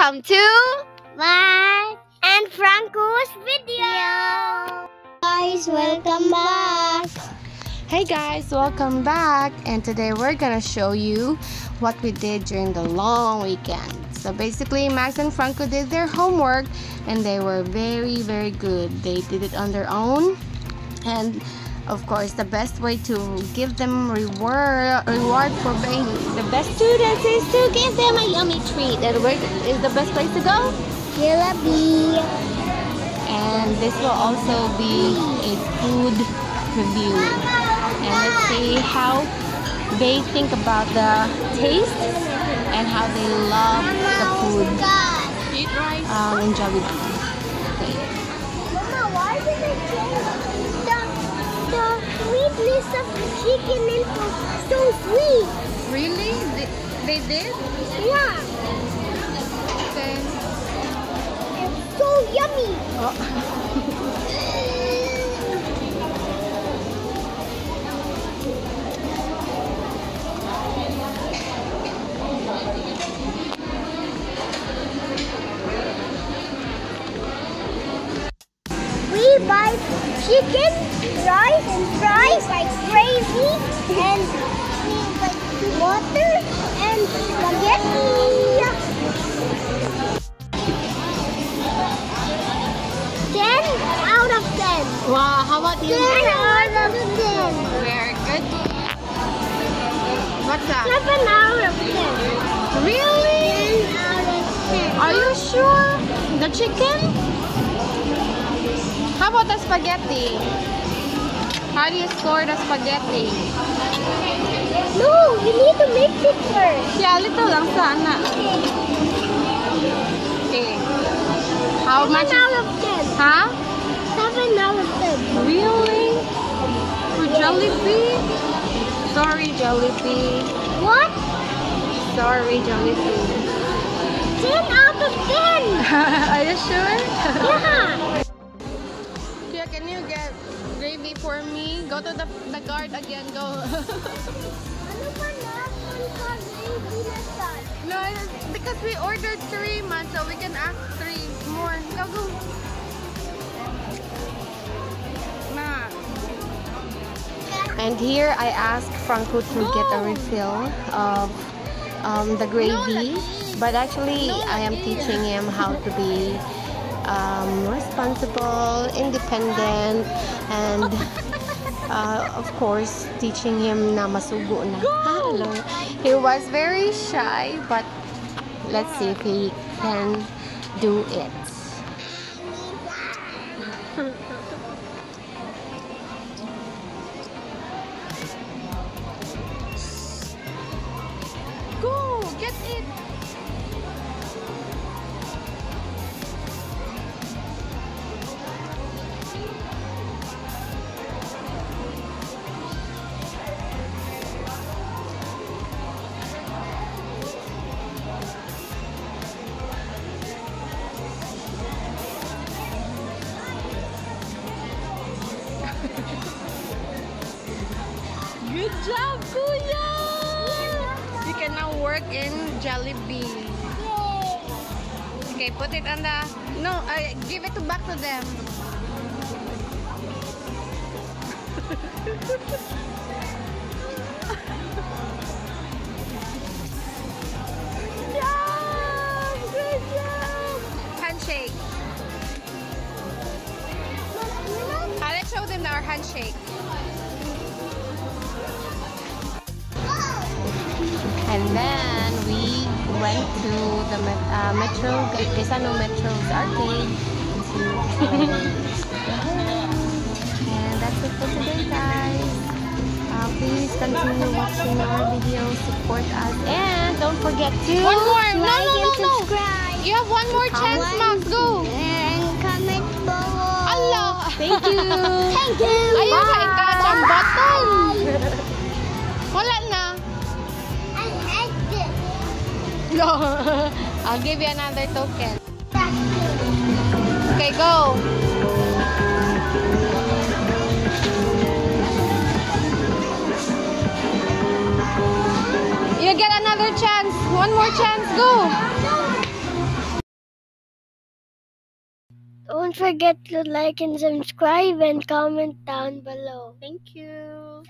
welcome to Mark and Franco's video. Guys, welcome back. Hey guys, welcome back, and today we're gonna show you what we did during the long weekend. So basically, Max and Franco did their homework and they were very good. They did it on their own, and of course the best way to give them reward for being the best students is to give them a yummy treat. And where is the best place to go? Jollibee. And this will also be a food review. And let's see how they think about the taste and how they love the food in Jollibee. Okay. Mama, why did they change the sweetness of the chicken into so sweet? Really? They did? Yeah. Okay. It's so yummy. We buy chicken, rice, and fries, gravy, and water, and spaghetti. 10 out of 10. Wow, how about you? 10 out of 10. Very good. What's that? 7 out of 10. Really? 10 out of 10. Are you sure? The chicken? How about the spaghetti? How do you score the spaghetti? No, you need to mix it first. Yeah, little lang sana. Okay. How 7 much? out of 10. Huh? 7 out of 10. Really? For Jollibee? Sorry, Jollibee. What? Sorry, Jollibee. 10 out of 10. Are you sure? Yeah. Kia, can you get gravy for me? Go to the guard again. Go. Ano ba na? Gravy na start. No, because we ordered 3 man, so we can ask 3 more. Go. Ma. And here I asked Franco to get a refill of the gravy, but actually I am teaching him how to be responsible, independent, and of course teaching him na masugo na. Hello. He was very shy, but let's see if he can do it. Go, get it. Good job, Kuya! You can now work in Jollibee. Okay, put it on the... No, give it back to them. Good job! Handshake. Let's show them our handshake. And then we went to the Metro, Quezano Metro's arcade to play. And that's it for today, guys. Please continue watching our videos, support us, and don't forget to One more. like and No. subscribe. You have one more chance, Max. Go. And comment below. Allah. Thank you. Thank you. Ayun ka, i-touch ang button. Wala na. No. I'll give you another token. Okay, go. You get another chance. One more chance. Go. Don't forget to like and subscribe and comment down below. Thank you.